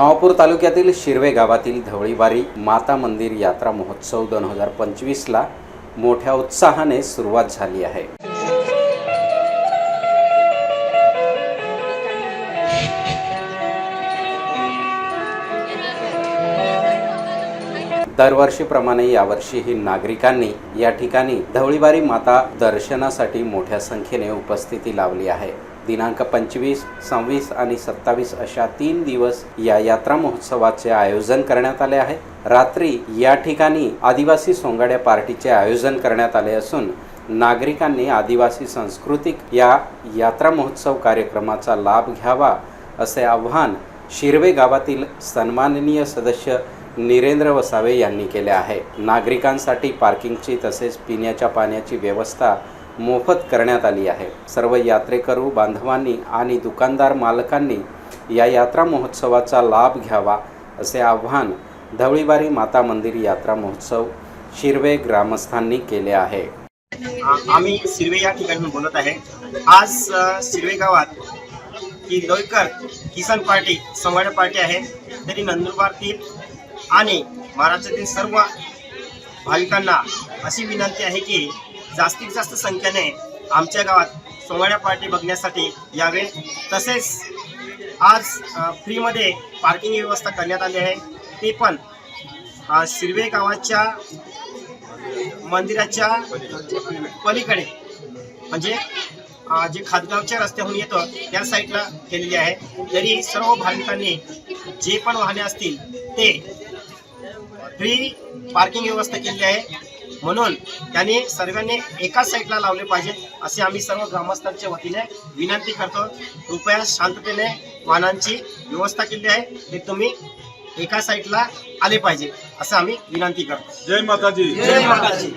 नवापूर तालुक्यातील शिरवे गावातील धवळीवारी माता मंदिर यात्रा महोत्सव 2025ला मोठ्या उत्साहाने सुरुवात झाली आहे। दरवर्षीप्रमाणे यावर्षीही नागरिकांनी या ठिकाणी धवळीवारी माता दर्शनासाठी मोठ्या संख्येने उपस्थिती लावली आहे। दिनांक 25, 26 आणि 27 अशा 3 दिवस या यात्रा महोत्सवाचे आयोजन करण्यात आले आहे। रात्री या ठिकाणी आदिवासी सोंगाड्या पार्टीचे आयोजन करण्यात आले असून नागरिकांनी आदिवासी सांस्कृतिक या यात्रा महोत्सव कार्यक्रमाचा लाभ घ्यावा असे आवाहन शिरवे गावातील सन्माननीय सदस्य निरेंद्र वसावे यांनी केले आहे। नागरिकांसाठी पार्किंगची तसेच पिण्याच्या पाण्याची व्यवस्था मोफत करण्यात आली आहे। सर्व यात्रेकरू बांधवांनी आणि दुकानदार मालकांनी या यात्रा महोत्सवाचा लाभ घ्यावा असे आवाहन धवळीवारी माता मंदिर यात्रा महोत्सव शिरवे ग्रामस्थांनी केले आहे। आम्ही शिरवे या ठिकाणी बोलत आहे। आज शिरवे गावात की लोईकर किसान पार्टी सोंगाड्या पार्टी आहे, तरी नंदुरबारतील आणि महाराष्ट्रातील सर्व भाविकांना अशी विनंती आहे की जास्तीत जास्त संख्येने आमच्या गावात सोंगाड्या पार्टी बघण्यासाठी यावे। तसेच आज फ्रीमध्ये पार्किंग व्यवस्था करण्यात आली आहे, ते पण शिरवे गावाच्या मंदिराच्या पलीकडे म्हणजे जे खातगावच्या रस्त्याहून येतो त्या साईडला केलेली आहे। तरी सर्व भाविकांनी जे पण वाहने असतील ते फ्री पार्किंग व्यवस्था केली आहे, म्हणून त्यांनी सर्वांनी एकाच साईडला लावले पाहिजे असे आम्ही सर्व ग्रामस्थांच्या वतीने विनंती करतो। कृपया शांततेने वाहनांची व्यवस्था केली आहे, ते तुम्ही एका साईडला आले पाहिजे असं आम्ही विनंती करतो। जय माताजी। जय माताजी।